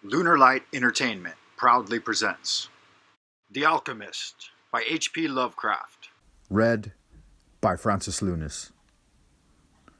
Lunar Light Entertainment proudly presents The Alchemist by HP Lovecraft. Read by Francis Lunas.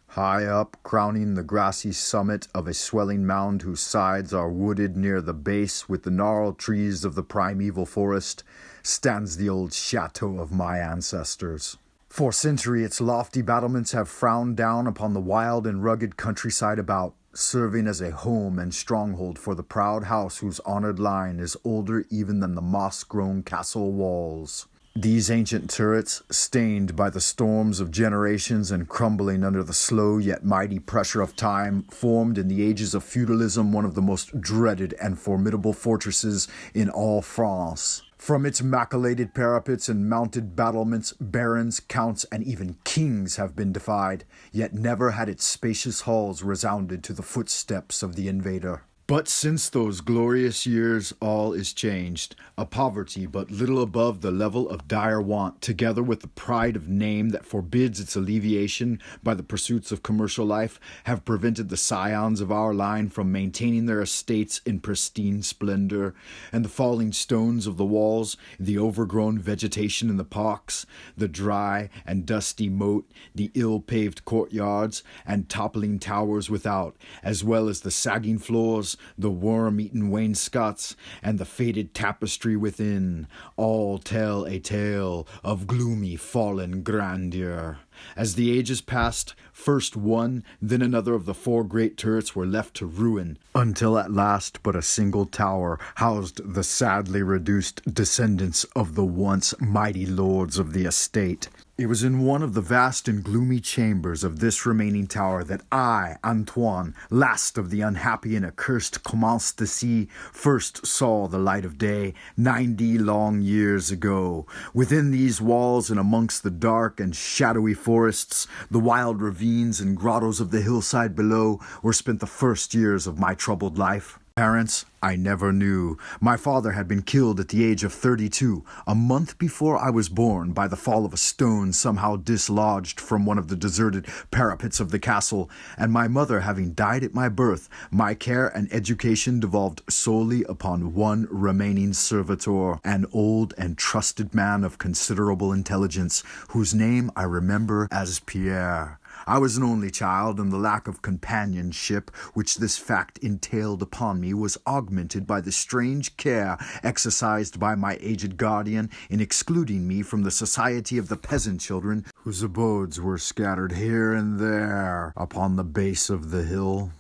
High up, crowning the grassy summit of a swelling mound whose sides are wooded near the base with the gnarled trees of the primeval forest, stands the old chateau of my ancestors. For centuries, its lofty battlements have frowned down upon the wild and rugged countryside about, serving as a home and stronghold for the proud house whose honored line is older even than the moss-grown castle walls. These ancient turrets, stained by the storms of generations and crumbling under the slow yet mighty pressure of time, formed in the ages of feudalism one of the most dreaded and formidable fortresses in all France. From its machicolated parapets and mounted battlements, barons, counts, and even kings have been defied, yet never had its spacious halls resounded to the footsteps of the invader. But since those glorious years, all is changed. A poverty but little above the level of dire want, together with the pride of name that forbids its alleviation by the pursuits of commercial life, have prevented the scions of our line from maintaining their estates in pristine splendor, and the falling stones of the walls, the overgrown vegetation in the parks, the dry and dusty moat, the ill-paved courtyards, and toppling towers without, as well as the sagging floors, the worm-eaten wainscots, and the faded tapestry within, all tell a tale of gloomy fallen grandeur. As the ages passed, first one, then another of the four great turrets were left to ruin, until at last but a single tower housed the sadly reduced descendants of the once mighty lords of the estate. It was in one of the vast and gloomy chambers of this remaining tower that I, Antoine, last of the unhappy and accursed Commence de See, first saw the light of day 90 long years ago. Within these walls and amongst the dark and shadowy forests, the wild ravines and grottos of the hillside below, were spent the first years of my troubled life. Parents I never knew. My father had been killed at the age of 32, a month before I was born, by the fall of a stone somehow dislodged from one of the deserted parapets of the castle, and my mother having died at my birth, my care and education devolved solely upon one remaining servitor, an old and trusted man of considerable intelligence, whose name I remember as Pierre. I was an only child, and the lack of companionship which this fact entailed upon me was augmented by the strange care exercised by my aged guardian in excluding me from the society of the peasant children whose abodes were scattered here and there upon the base of the hill.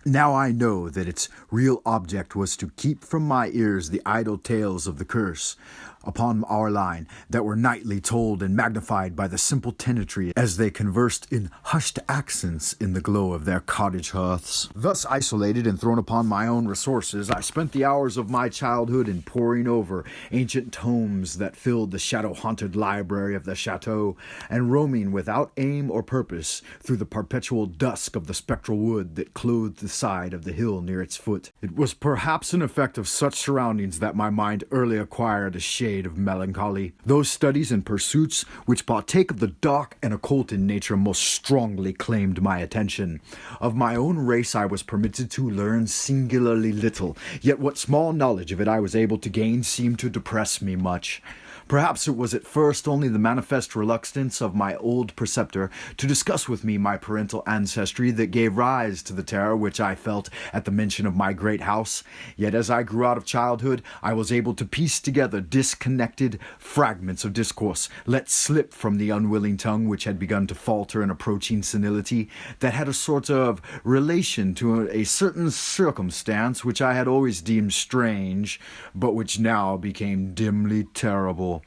Now I know that its real object was to keep from my ears the idle tales of the curse upon our line that were nightly told and magnified by the simple tenantry as they conversed in hushed accents in the glow of their cottage hearths. Thus isolated and thrown upon my own resources, I spent the hours of my childhood in poring over ancient tomes that filled the shadow-haunted library of the chateau, and roaming without aim or purpose through the perpetual dusk of the spectral wood that clothed the side of the hill near its foot. It was perhaps an effect of such surroundings that my mind early acquired a shade of melancholy. Those studies and pursuits which partake of the dark and occult in nature most strongly claimed my attention. Of my own race I was permitted to learn singularly little, yet what small knowledge of it I was able to gain seemed to depress me much. Perhaps it was at first only the manifest reluctance of my old preceptor to discuss with me my parental ancestry that gave rise to the terror which I felt at the mention of my great house. Yet as I grew out of childhood, I was able to piece together disconnected fragments of discourse, let slip from the unwilling tongue which had begun to falter in approaching senility, that had a sort of relation to a certain circumstance which I had always deemed strange, but which now became dimly terrible.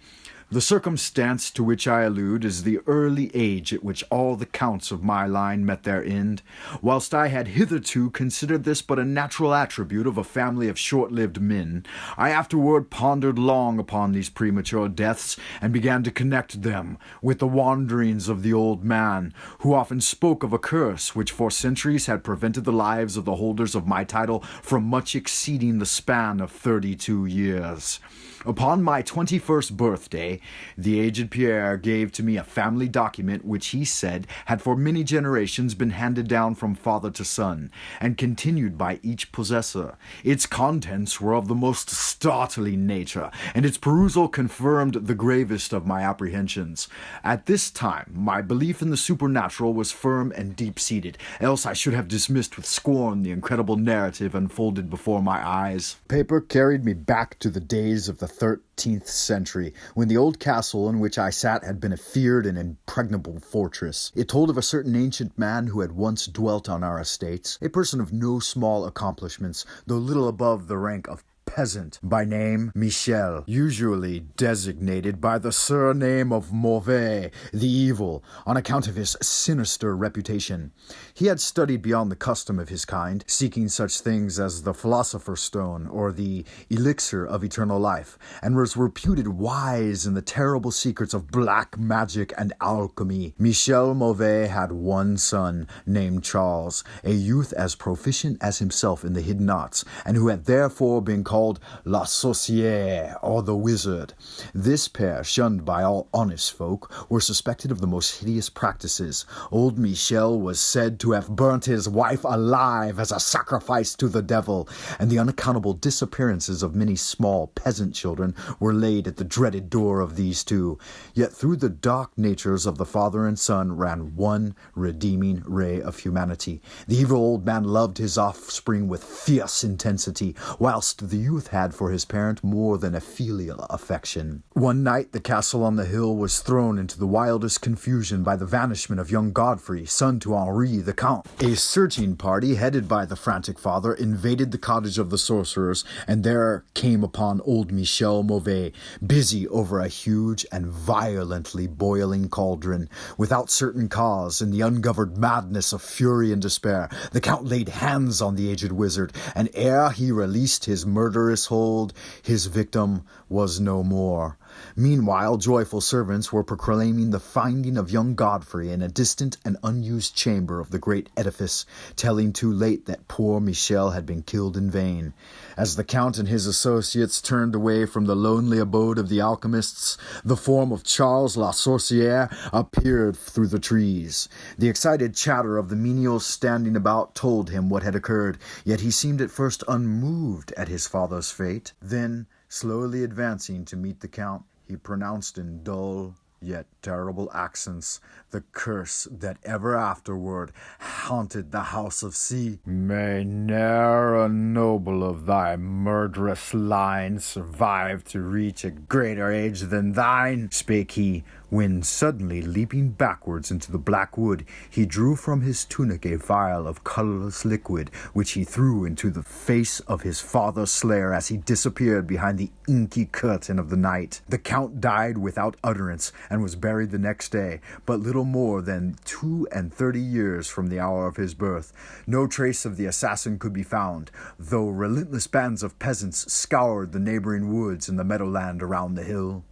The circumstance to which I allude is the early age at which all the counts of my line met their end. Whilst I had hitherto considered this but a natural attribute of a family of short-lived men, I afterward pondered long upon these premature deaths, and began to connect them with the wanderings of the old man, who often spoke of a curse which for centuries had prevented the lives of the holders of my title from much exceeding the span of 32 years. Upon my 21st birthday, the aged Pierre gave to me a family document which he said had for many generations been handed down from father to son, and continued by each possessor. Its contents were of the most startling nature, and its perusal confirmed the gravest of my apprehensions. At this time, my belief in the supernatural was firm and deep-seated, else I should have dismissed with scorn the incredible narrative unfolded before my eyes. Paper carried me back to the days of the 13th century, when the old castle in which I sat had been a feared and impregnable fortress. It told of a certain ancient man who had once dwelt on our estates, a person of no small accomplishments, though little above the rank of peasant, by name Michel, usually designated by the surname of Mauvais, the evil, on account of his sinister reputation. He had studied beyond the custom of his kind, seeking such things as the philosopher's stone or the elixir of eternal life, and was reputed wise in the terrible secrets of black magic and alchemy. Michel Mauvais had one son, named Charles, a youth as proficient as himself in the hidden arts, and who had therefore been called La Sorcière, or the Wizard. This pair, shunned by all honest folk, were suspected of the most hideous practices. Old Michel was said to have burnt his wife alive as a sacrifice to the devil, and the unaccountable disappearances of many small peasant children were laid at the dreaded door of these two. Yet through the dark natures of the father and son ran one redeeming ray of humanity. The evil old man loved his offspring with fierce intensity, whilst the youth had for his parent more than a filial affection. One night the castle on the hill was thrown into the wildest confusion by the vanishment of young Godfrey, son to Henri the Count. A searching party, headed by the frantic father, invaded the cottage of the sorcerers, and there came upon old Michel Mauvais, busy over a huge and violently boiling cauldron. Without certain cause, in the ungoverned madness of fury and despair, the Count laid hands on the aged wizard, and ere he released his murderous hold, his victim was no more. Meanwhile, joyful servants were proclaiming the finding of young Godfrey in a distant and unused chamber of the great edifice, telling too late that poor Michel had been killed in vain. As the Count and his associates turned away from the lonely abode of the alchemists, the form of Charles La Sorcière appeared through the trees. The excited chatter of the menials standing about told him what had occurred, yet he seemed at first unmoved at his father's fate. Then, slowly advancing to meet the Count, he pronounced in dull yet terrible accents the curse that ever afterward haunted the house of C. "May ne'er a noble of thy murderous line survive to reach a greater age than thine," spake he, when suddenly leaping backwards into the black wood, he drew from his tunic a vial of colorless liquid, which he threw into the face of his father's slayer as he disappeared behind the inky curtain of the night. The Count died without utterance, and was buried the next day, but little more than 32 years from the hour of his birth. No trace of the assassin could be found, though relentless bands of peasants scoured the neighboring woods and the meadowland around the hill.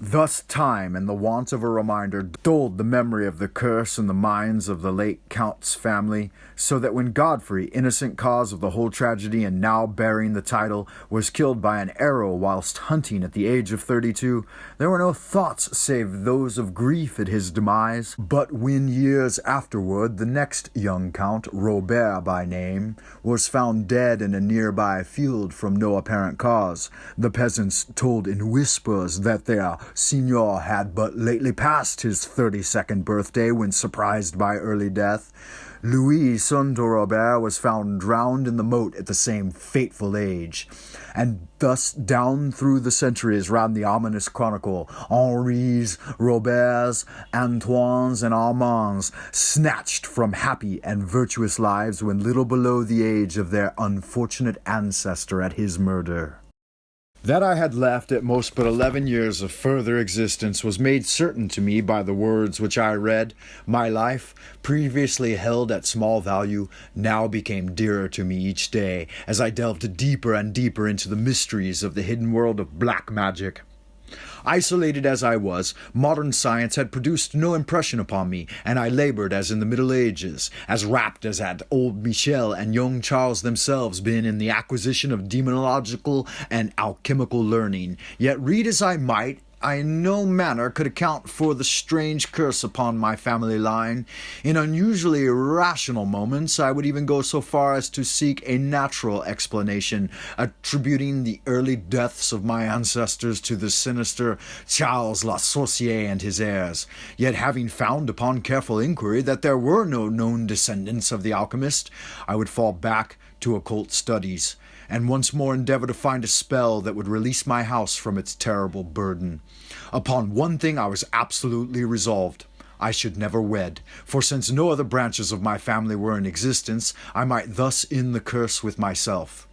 Thus time and the want of a reminder dulled the memory of the curse in the minds of the late Count's family, so that when Godfrey, innocent cause of the whole tragedy and now bearing the title, was killed by an arrow whilst hunting at the age of 32, there were no thoughts save those of grief at his demise. But when years afterward the next young Count, Robert by name, was found dead in a nearby field from no apparent cause, the peasants told in whispers that their Signor had but lately passed his 32nd birthday when surprised by early death. Louis, son to Robert, was found drowned in the moat at the same fateful age. And thus down through the centuries ran the ominous chronicle, Henri's, Robert's, Antoine's, and Armand's, snatched from happy and virtuous lives when little below the age of their unfortunate ancestor at his murder. That I had left at most but 11 years of further existence was made certain to me by the words which I read. My life, previously held at small value, now became dearer to me each day as I delved deeper and deeper into the mysteries of the hidden world of black magic. Isolated as I was, modern science had produced no impression upon me, and I labored as in the Middle Ages, as rapt as had old Michel and young Charles themselves been in the acquisition of demonological and alchemical learning. Yet read as I might, I in no manner could account for the strange curse upon my family line. In unusually irrational moments, I would even go so far as to seek a natural explanation, attributing the early deaths of my ancestors to the sinister Charles La Sorcier and his heirs. Yet having found upon careful inquiry that there were no known descendants of the alchemist, I would fall back to occult studies, and once more endeavor to find a spell that would release my house from its terrible burden. Upon one thing I was absolutely resolved. I should never wed, for since no other branches of my family were in existence, I might thus end the curse with myself.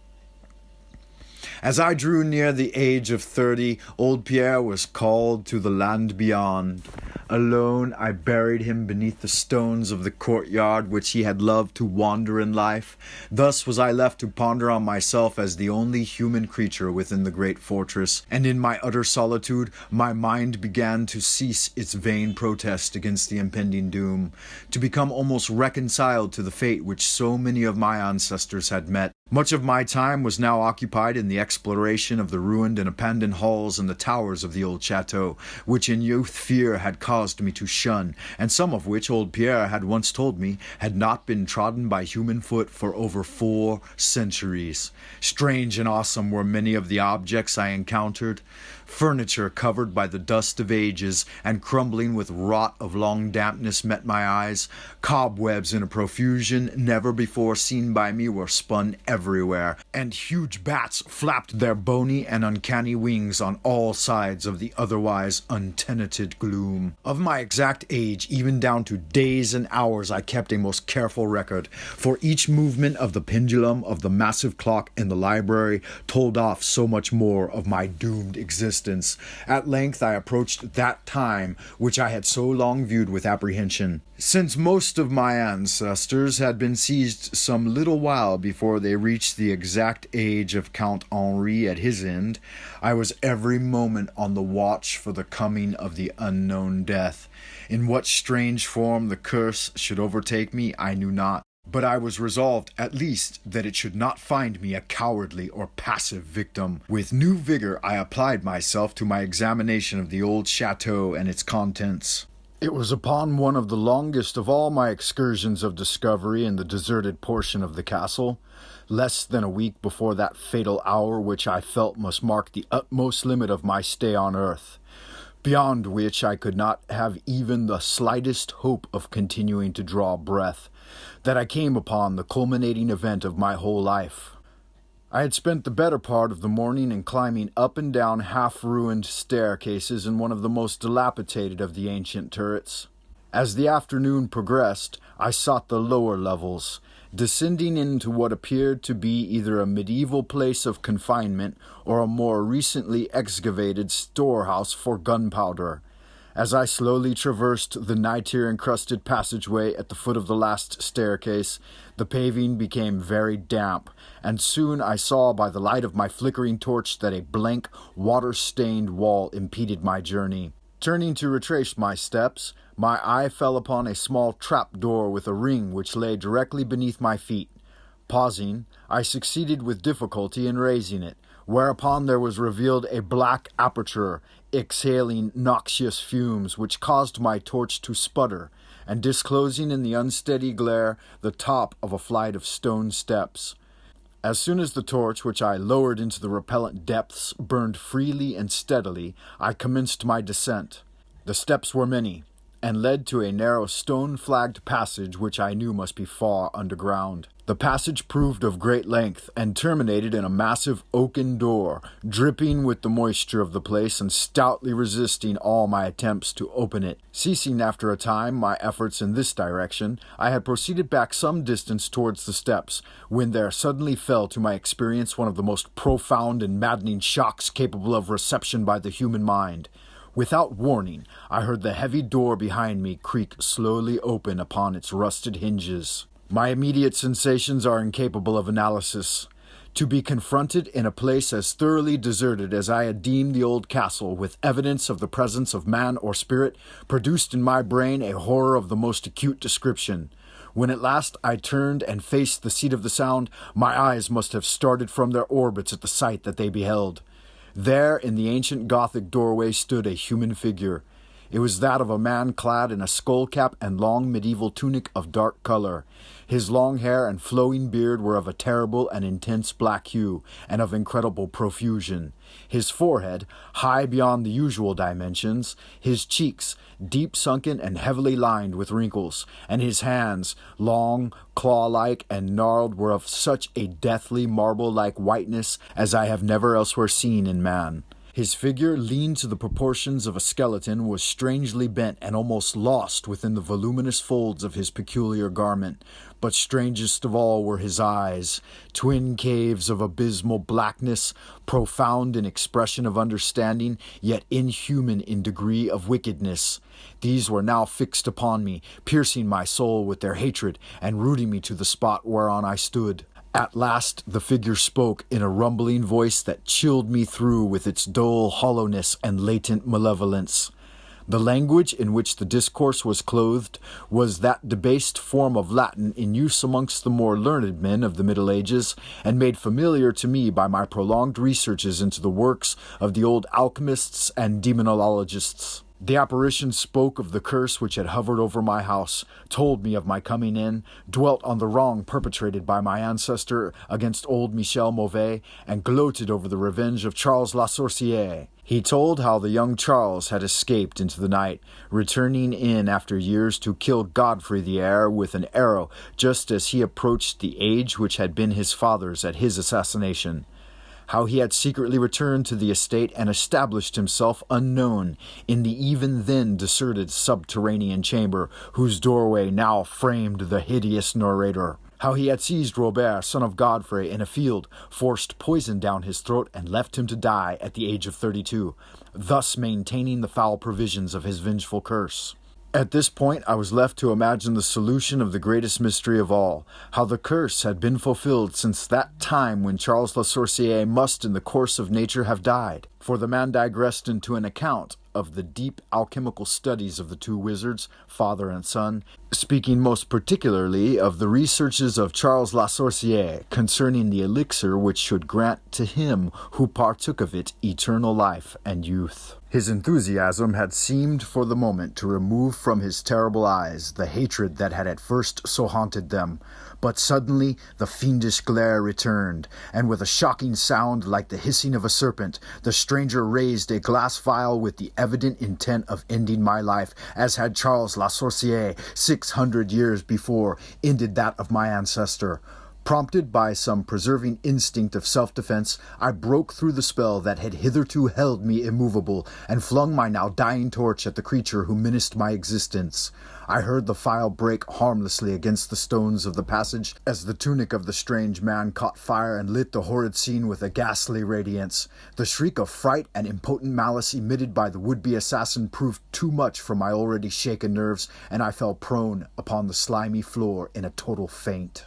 As I drew near the age of 30, old Pierre was called to the land beyond. Alone, I buried him beneath the stones of the courtyard which he had loved to wander in life. Thus was I left to ponder on myself as the only human creature within the great fortress, and in my utter solitude, my mind began to cease its vain protest against the impending doom, to become almost reconciled to the fate which so many of my ancestors had met. Much of my time was now occupied in the exploration of the ruined and abandoned halls and the towers of the old chateau, which in youth fear had caused me to shun, and some of which old Pierre had once told me had not been trodden by human foot for over 4 centuries. Strange and awesome were many of the objects I encountered. Furniture covered by the dust of ages and crumbling with rot of long dampness met my eyes. Cobwebs in a profusion never before seen by me were spun everywhere, and huge bats flapped their bony and uncanny wings on all sides of the otherwise untenanted gloom. Of my exact age, even down to days and hours, I kept a most careful record, for each movement of the pendulum of the massive clock in the library told off so much more of my doomed existence. At length I approached that time which I had so long viewed with apprehension. Since most of my ancestors had been seized some little while before they reached the exact age of Count Henri at his end, I was every moment on the watch for the coming of the unknown death. In what strange form the curse should overtake me, I knew not. But I was resolved, at least, that it should not find me a cowardly or passive victim. With new vigor I applied myself to my examination of the old chateau and its contents. It was upon one of the longest of all my excursions of discovery in the deserted portion of the castle, less than a week before that fatal hour which I felt must mark the utmost limit of my stay on earth, beyond which I could not have even the slightest hope of continuing to draw breath, that I came upon the culminating event of my whole life. I had spent the better part of the morning in climbing up and down half-ruined staircases in one of the most dilapidated of the ancient turrets. As the afternoon progressed, I sought the lower levels, descending into what appeared to be either a medieval place of confinement or a more recently excavated storehouse for gunpowder. As I slowly traversed the nitre-encrusted passageway at the foot of the last staircase, the paving became very damp, and soon I saw by the light of my flickering torch that a blank, water-stained wall impeded my journey. Turning to retrace my steps, my eye fell upon a small trap-door with a ring which lay directly beneath my feet. Pausing, I succeeded with difficulty in raising it, whereupon there was revealed a black aperture, exhaling noxious fumes which caused my torch to sputter, and disclosing in the unsteady glare the top of a flight of stone steps. As soon as the torch, which I lowered into the repellent depths, burned freely and steadily, I commenced my descent. The steps were many, and led to a narrow stone-flagged passage which I knew must be far underground. The passage proved of great length, and terminated in a massive oaken door, dripping with the moisture of the place and stoutly resisting all my attempts to open it. Ceasing after a time my efforts in this direction, I had proceeded back some distance towards the steps, when there suddenly fell to my experience one of the most profound and maddening shocks capable of reception by the human mind. Without warning, I heard the heavy door behind me creak slowly open upon its rusted hinges. My immediate sensations are incapable of analysis. To be confronted in a place as thoroughly deserted as I had deemed the old castle, with evidence of the presence of man or spirit, produced in my brain a horror of the most acute description. When at last I turned and faced the seat of the sound, my eyes must have started from their orbits at the sight that they beheld. There, in the ancient Gothic doorway, stood a human figure. It was that of a man clad in a skullcap and long medieval tunic of dark color. His long hair and flowing beard were of a terrible and intense black hue, and of incredible profusion. His forehead, high beyond the usual dimensions, his cheeks, deep sunken and heavily lined with wrinkles, and his hands, long, claw-like, and gnarled, were of such a deathly marble-like whiteness as I have never elsewhere seen in man. His figure, lean to the proportions of a skeleton, was strangely bent and almost lost within the voluminous folds of his peculiar garment. But strangest of all were his eyes, twin caves of abysmal blackness, profound in expression of understanding, yet inhuman in degree of wickedness. These were now fixed upon me, piercing my soul with their hatred, and rooting me to the spot whereon I stood. At last the figure spoke in a rumbling voice that chilled me through with its dull hollowness and latent malevolence. The language in which the discourse was clothed was that debased form of Latin in use amongst the more learned men of the Middle Ages, and made familiar to me by my prolonged researches into the works of the old alchemists and demonologists. The apparition spoke of the curse which had hovered over my house, told me of my coming in, dwelt on the wrong perpetrated by my ancestor against old Michel Mauvais, and gloated over the revenge of Charles La Sorcière. He told how the young Charles had escaped into the night, returning in after years to kill Godfrey the heir with an arrow, just as he approached the age which had been his father's at his assassination. How he had secretly returned to the estate and established himself unknown in the even then deserted subterranean chamber whose doorway now framed the hideous narrator. How he had seized Robert, son of Godfrey, in a field, forced poison down his throat, and left him to die at the age of 32, thus maintaining the foul provisions of his vengeful curse. At this point, I was left to imagine the solution of the greatest mystery of all, how the curse had been fulfilled since that time when Charles Le Sorcier must in the course of nature have died. For the man digressed into an account of the deep alchemical studies of the two wizards, father and son, speaking most particularly of the researches of Charles La Sorcier concerning the elixir which should grant to him who partook of it eternal life and youth. His enthusiasm had seemed for the moment to remove from his terrible eyes the hatred that had at first so haunted them, but suddenly the fiendish glare returned, and with a shocking sound like the hissing of a serpent, the stranger raised a glass vial with the evident intent of ending my life, as had Charles La Sorcier 600 years before ended that of my ancestor. Prompted by some preserving instinct of self-defense, I broke through the spell that had hitherto held me immovable, and flung my now dying torch at the creature who menaced my existence. I heard the phial break harmlessly against the stones of the passage as the tunic of the strange man caught fire and lit the horrid scene with a ghastly radiance. The shriek of fright and impotent malice emitted by the would-be assassin proved too much for my already shaken nerves, and I fell prone upon the slimy floor in a total faint.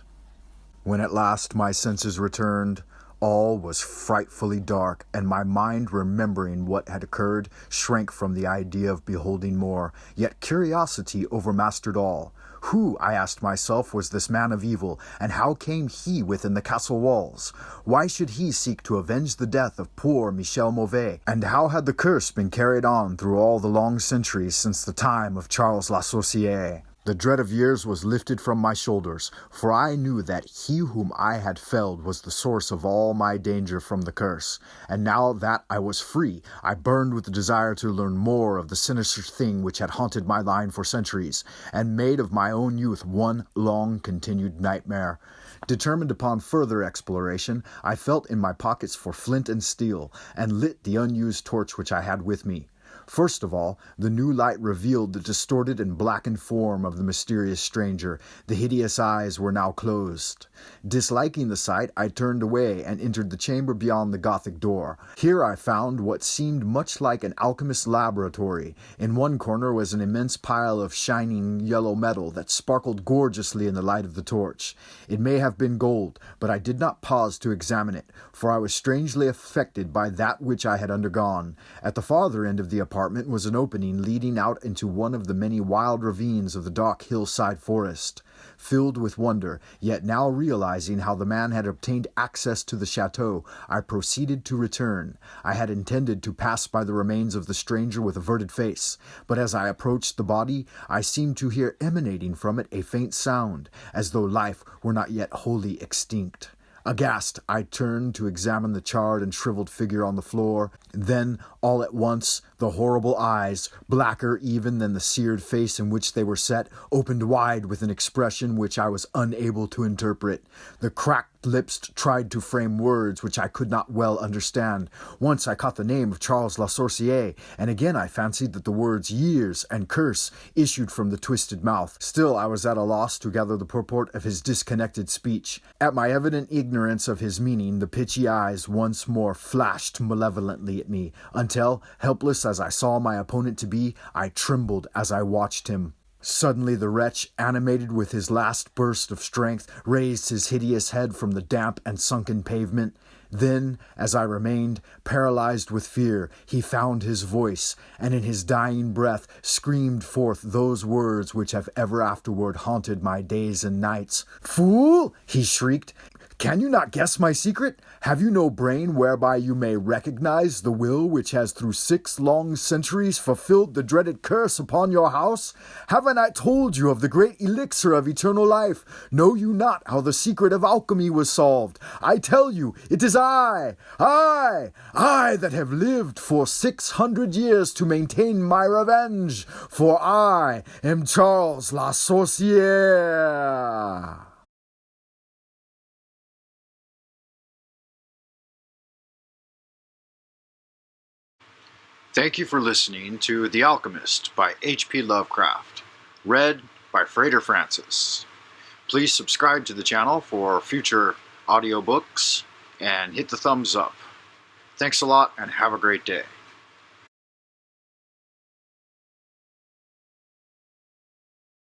When at last my senses returned, all was frightfully dark, and my mind, remembering what had occurred, shrank from the idea of beholding more. Yet curiosity overmastered all. Who, I asked myself, was this man of evil, and how came he within the castle walls? Why should he seek to avenge the death of poor Michel Mauvais? And how had the curse been carried on through all the long centuries since the time of Charles La Sorcière? The dread of years was lifted from my shoulders, for I knew that he whom I had felled was the source of all my danger from the curse, and now that I was free, I burned with the desire to learn more of the sinister thing which had haunted my line for centuries, and made of my own youth one long-continued nightmare. Determined upon further exploration, I felt in my pockets for flint and steel, and lit the unused torch which I had with me. First of all, the new light revealed the distorted and blackened form of the mysterious stranger. The hideous eyes were now closed. Disliking the sight, I turned away and entered the chamber beyond the Gothic door. Here I found what seemed much like an alchemist's laboratory. In one corner was an immense pile of shining yellow metal that sparkled gorgeously in the light of the torch. It may have been gold, but I did not pause to examine it, for I was strangely affected by that which I had undergone. At the farther end of the apartment was an opening leading out into one of the many wild ravines of the dark hillside forest. Filled with wonder, yet now realizing how the man had obtained access to the chateau, I proceeded to return. I had intended to pass by the remains of the stranger with averted face, but as I approached the body, I seemed to hear emanating from it a faint sound, as though life were not yet wholly extinct. Aghast, I turned to examine the charred and shriveled figure on the floor. Then, all at once, the horrible eyes, blacker even than the seared face in which they were set, opened wide with an expression which I was unable to interpret. The cracked lips tried to frame words which I could not well understand. Once I caught the name of Charles La Sorcière, and again I fancied that the words years and curse issued from the twisted mouth. Still I was at a loss to gather the purport of his disconnected speech. At my evident ignorance of his meaning, the pitchy eyes once more flashed malevolently at me, until, helpless as I saw my opponent to be, I trembled as I watched him. Suddenly the wretch, animated with his last burst of strength, raised his hideous head from the damp and sunken pavement. Then, as I remained, paralyzed with fear, he found his voice, and in his dying breath screamed forth those words which have ever afterward haunted my days and nights. "Fool!" he shrieked. "Can you not guess my secret? Have you no brain whereby you may recognize the will which has through 6 long centuries fulfilled the dreaded curse upon your house? Have I not told you of the great elixir of eternal life? Know you not how the secret of alchemy was solved? I tell you, it is I that have lived for 600 years to maintain my revenge, for I am Charles La Sorcière." Thank you for listening to The Alchemist by HP Lovecraft, read by Frater Francis. Please subscribe to the channel for future audiobooks and hit the thumbs up. Thanks a lot and have a great day.